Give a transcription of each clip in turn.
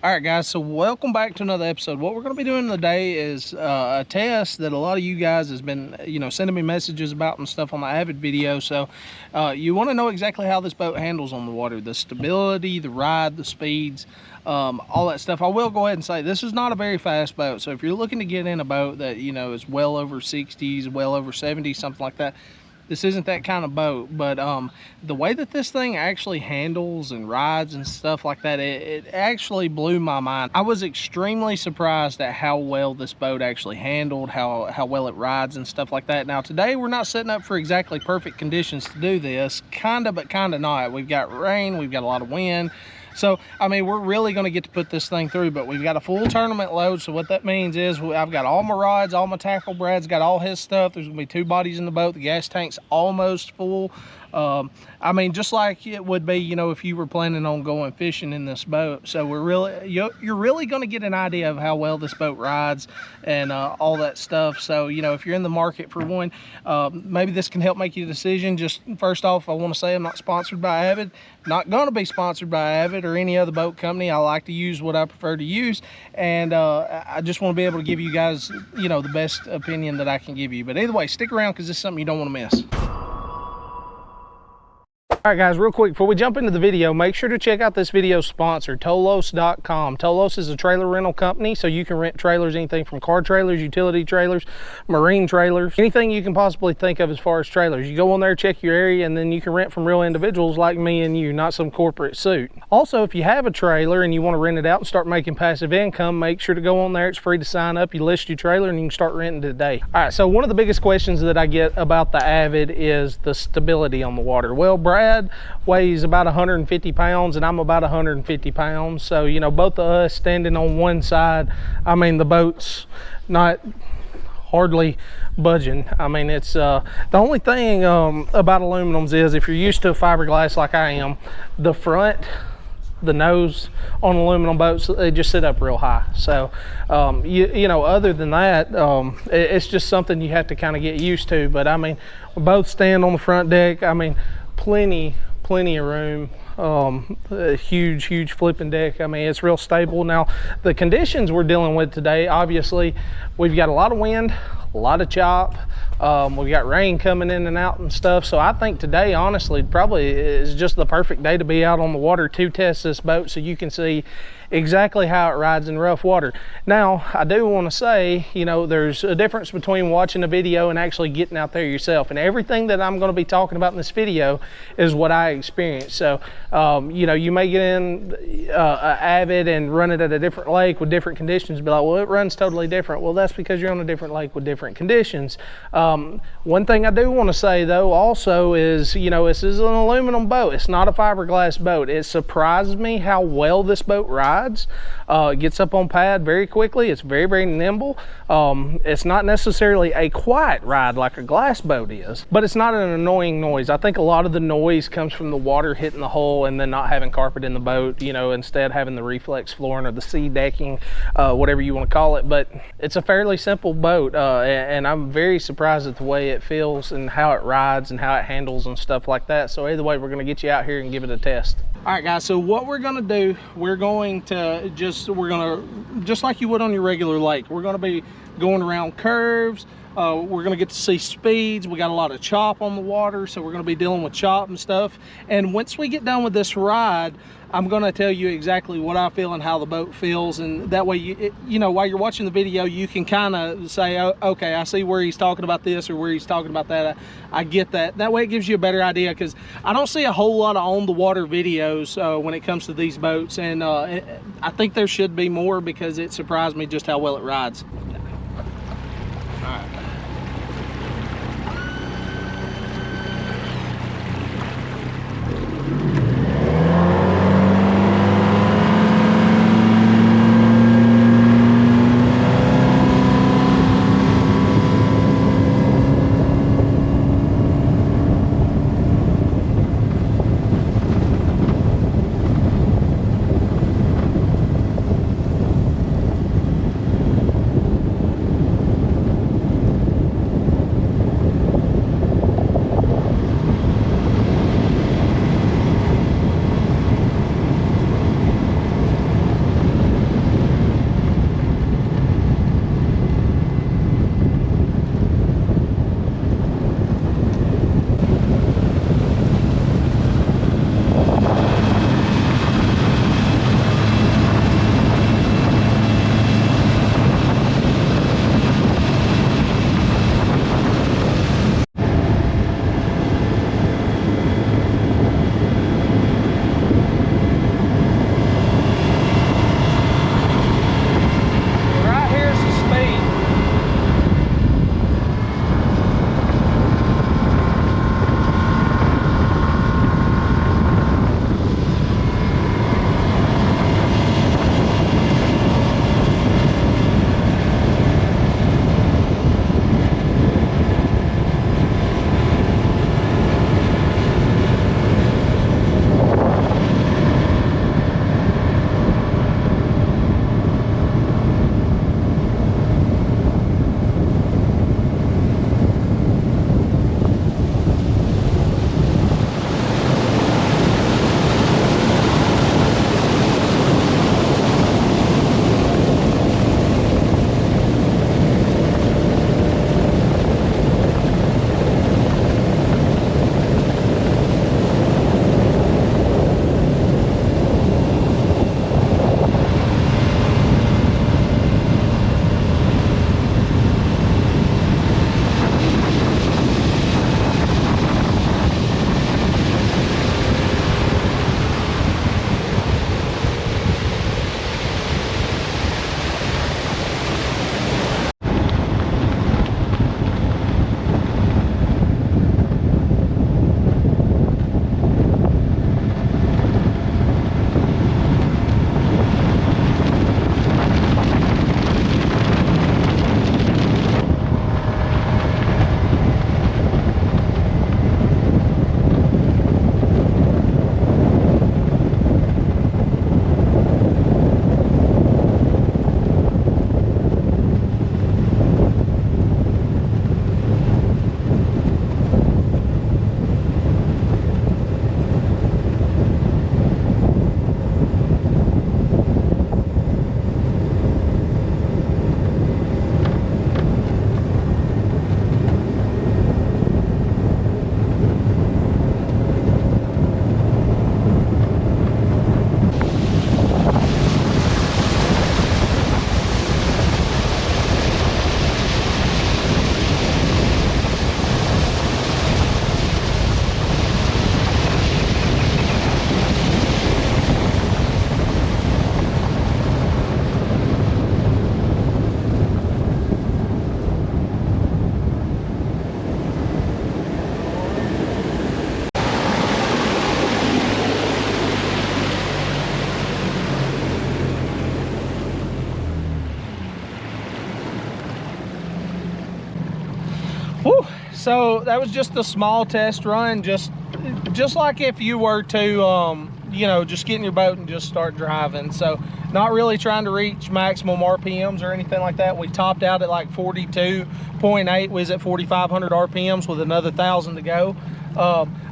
All right, guys, so welcome back to another episode. What we're going to be doing today is a test that a lot of you guys has been, sending me messages about and stuff on the Avid video. So you want to know exactly how this boat handles on the water, the stability, the ride, the speeds, all that stuff. I will go ahead and say this is not a very fast boat. So if you're looking to get in a boat that, is well over 60s, well over 70s, something like that, this isn't that kind of boat. But the way that this thing actually handles and rides and stuff like that, it actually blew my mind. I was extremely surprised at how well this boat actually handled, how well it rides and stuff like that. Now today we're not setting up for exactly perfect conditions to do this, but kind of not. We've got rain, we've got a lot of wind. So, I mean, we're really going to get to put this thing through, but we've got a full tournament load. So what that means is I've got all my rods, all my tackle. Brad's got all his stuff. There's going to be 2 bodies in the boat. The gas tank's almost full. I mean, just like it would be, if you were planning on going fishing in this boat. So you're really going to get an idea of how well this boat rides and all that stuff. So, if you're in the market for one, maybe this can help make you a decision. Just first off, I want to say I'm not sponsored by Avid. Not going to be sponsored by Avid or any other boat company. I like to use what I prefer to use, and I just want to be able to give you guys, the best opinion that I can give you. But either way, stick around because this is something you don't want to miss. All right, guys, real quick, before we jump into the video, make sure to check out this video's sponsor, Tolos.com. Tolos is a trailer rental company, so you can rent trailers, anything from car trailers, utility trailers, marine trailers, anything you can possibly think of as far as trailers. You go on there, check your area, and then you can rent from real individuals like me and you, not some corporate suit. Also, if you have a trailer and you want to rent it out and start making passive income, make sure to go on there. It's free to sign up. You list your trailer and you can start renting today. All right, so one of the biggest questions that I get about the Avid is the stability on the water. Well, Brad weighs about 150 pounds and I'm about 150 pounds. So, both of us standing on one side, I mean, the boat's not hardly budging. I mean, it's the only thing about aluminums is if you're used to fiberglass like I am, the front, the nose on aluminum boats, they just sit up real high. So other than that, it's just something you have to kind of get used to. But I mean, we both stand on the front deck. I mean, plenty of room. A huge flipping deck. I mean, it's real stable. Now the conditions we're dealing with today, obviously we've got a lot of wind, a lot of chop, we've got rain coming in and out and stuff. So I think today, honestly, probably is just the perfect day to be out on the water to test this boat so you can see exactly how it rides in rough water. Now, I do want to say, there's a difference between watching a video and actually getting out there yourself. And everything that I'm going to be talking about in this video is what I experienced. So, you may get in Avid and run it at a different lake with different conditions. Be like, well, it runs totally different. Well, that's because you're on a different lake with different conditions. One thing I do want to say, though, also is, this is an aluminum boat. It's not a fiberglass boat. It surprised me how well this boat rides. It gets up on pad very quickly. It's very nimble. It's not necessarily a quiet ride like a glass boat is, but it's not an annoying noise. I think a lot of the noise comes from the water hitting the hull and then not having carpet in the boat, instead having the reflex flooring or the sea decking, whatever you want to call it. But it's a fairly simple boat, and I'm very surprised at the way it feels and how it rides and how it handles and stuff like that. So either way, we're going to get you out here and give it a test. All right, guys, so what we're going to do, we're going to just like you would on your regular lake, we're going to be going around curves. We're going to get to see speeds. We got a lot of chop on the water, so we're going to be dealing with chop and stuff. And once we get done with this ride, I'm going to tell you exactly what I feel and how the boat feels, and that way while you're watching the video, you can kind of say, oh, okay, I see where he's talking about this or where he's talking about that. I get that. That way it gives you a better idea, because I don't see a whole lot of on the water videos when it comes to these boats, and I think there should be more, because it surprised me just how well it rides. All right. Whew. So that was just a small test run, just like if you were to you know, just get in your boat and just start driving. So not really trying to reach maximum RPMs or anything like that. We topped out at like 42.8. We was at 4,500 RPMs with another 1,000 to go.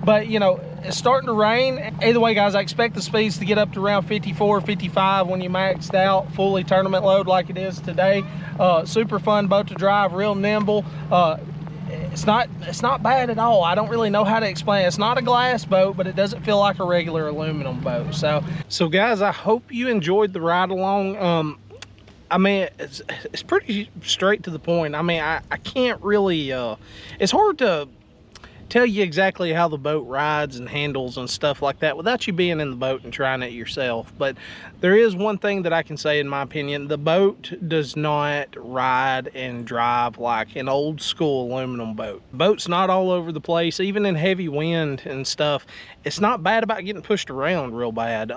But you know, it's starting to rain. Either way, guys, I expect the speeds to get up to around 54, 55 when you maxed out fully tournament load like it is today. Super fun boat to drive, real nimble. It's not bad at all. I don't really know how to explain it. It's not a glass boat, but it doesn't feel like a regular aluminum boat. So guys, I hope you enjoyed the ride along. I mean, it's pretty straight to the point. I mean, I can't really, it's hard to tell you exactly how the boat rides and handles and stuff like that without you being in the boat and trying it yourself. But there is one thing that I can say, in my opinion: the boat does not ride and drive like an old school aluminum boat. The boat's not all over the place, even in heavy wind and stuff. It's not bad about getting pushed around real bad.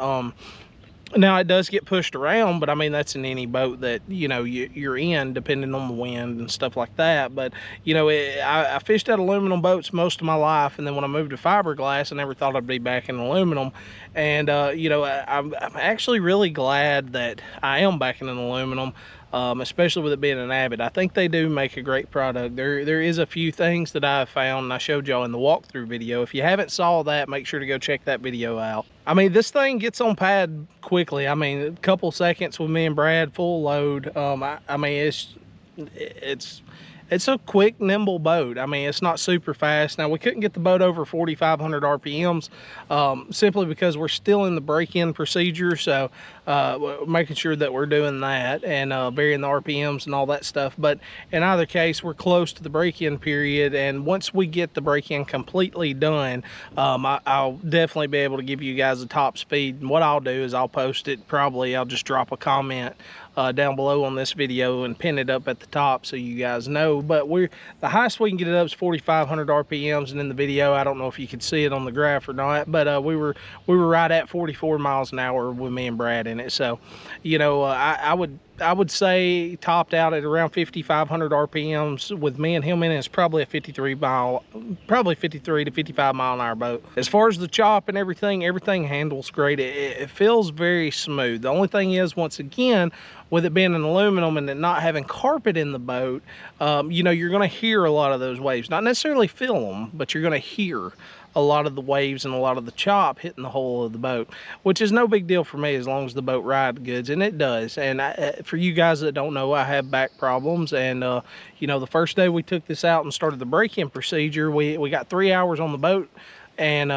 Now it does get pushed around, but I mean, that's in any boat that, you know, you're in, depending on the wind and stuff like that. But you know, I fished at aluminum boats most of my life, and then when I moved to fiberglass, I never thought I'd be back in aluminum. And you know, I'm actually really glad that I am back in an aluminum. Especially with it being an Avid. I think they do make a great product. There is a few things that I've found, and I showed y'all in the walkthrough video. If you haven't saw that, make sure to go check that video out. I mean, this thing gets on pad quickly. I mean, a couple seconds with me and Brad, full load. I mean, it's a quick, nimble boat. I mean, it's not super fast. Now, we couldn't get the boat over 4,500 RPMs simply because we're still in the break-in procedure. So making sure that we're doing that and varying the RPMs and all that stuff. But in either case, we're close to the break-in period. And once we get the break-in completely done, I'll definitely be able to give you guys a top speed. And what I'll do is I'll post it. Probably I'll just drop a comment down below on this video and pin it up at the top so you guys know. But the highest we can get it up is 4,500 RPMs, and in the video, I don't know if you could see it on the graph or not, but we were right at 44 miles an hour with me and Brad in it. So you know, I would say topped out at around 5,500 RPMs with me and him in it. It's probably a 53 to 55 mile an hour boat. As far as the chop and everything handles great. It feels very smooth. The only thing is, once again, with it being an aluminum and it not having carpet in the boat, you know, you're going to hear a lot of those waves. Not necessarily feel them, but you're going to hear a lot of the waves and a lot of the chop hitting the hull of the boat, which is no big deal for me as long as the boat rides goods, and it does. And for you guys that don't know, I have back problems, and you know, the first day we took this out and started the break-in procedure, we got 3 hours on the boat, and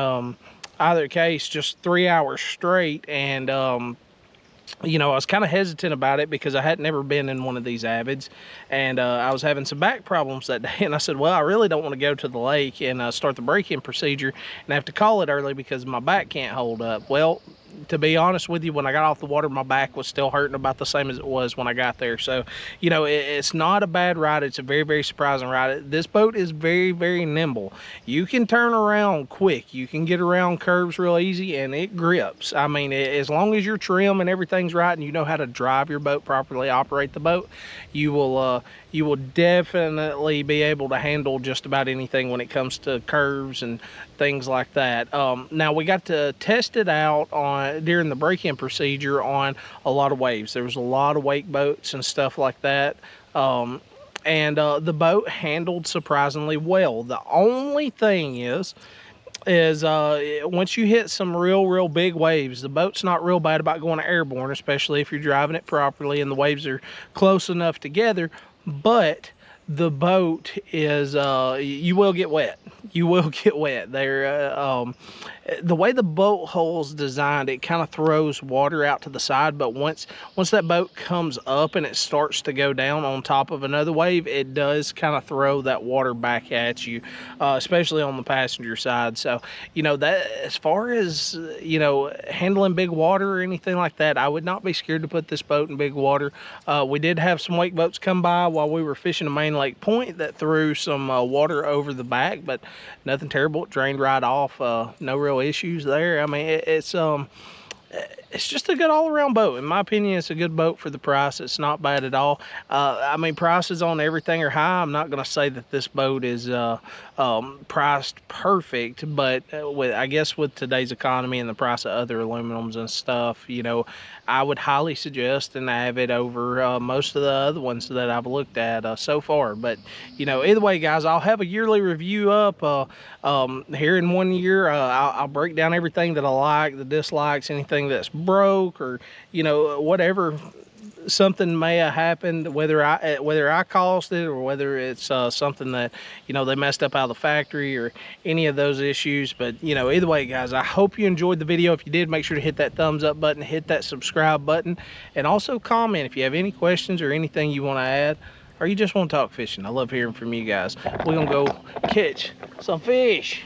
either case, just 3 hours straight. And you know, I was kind of hesitant about it because I had never been in one of these Avids, and I was having some back problems that day, and I said, well, I really don't want to go to the lake and start the break-in procedure and have to call it early because my back can't hold up. Well, to be honest with you, when I got off the water, my back was still hurting about the same as it was when I got there. So, you know, it's not a bad ride. It's a very, very surprising ride. This boat is very, very nimble. You can turn around quick. You can get around curves real easy, and it grips. I mean, as long as your trim and everything's right and you know how to drive your boat properly, operate the boat, you will definitely be able to handle just about anything when it comes to curves and things like that. Now, we got to test it out during the break-in procedure on a lot of waves. There was a lot of wake boats and stuff like that. And the boat handled surprisingly well. The only thing is once you hit some real big waves, the boat's not real bad about going airborne, especially if you're driving it properly and the waves are close enough together. But the boat is you will get wet. You will get wet. The way the boat hull's designed, it kind of throws water out to the side, but once that boat comes up and it starts to go down on top of another wave, it does kind of throw that water back at you, especially on the passenger side. So, you know, that as far as, you know, handling big water or anything like that, I would not be scared to put this boat in big water. We did have some wake boats come by while we were fishing a main lake point that threw some water over the back, but nothing terrible. It drained right off. No real issues there. I mean, it's just a good all-around boat. In my opinion, it's a good boat for the price. It's not bad at all. I mean, prices on everything are high. I'm not going to say that this boat is priced perfect, but I guess with today's economy and the price of other aluminums and stuff, you know, I would highly suggest an Avid over most of the other ones that I've looked at so far. But, you know, either way, guys, I'll have a yearly review up here in 1 year. I'll break down everything that I like, the dislikes, anything that's broke, or, you know, whatever something may have happened, whether I caused it or whether it's something that, you know, they messed up out of the factory or any of those issues. But, you know, either way, guys, I hope you enjoyed the video. If you did, make sure to hit that thumbs up button, hit that subscribe button, and also comment if you have any questions or anything you want to add, or you just want to talk fishing. I love hearing from you guys. We're gonna go catch some fish.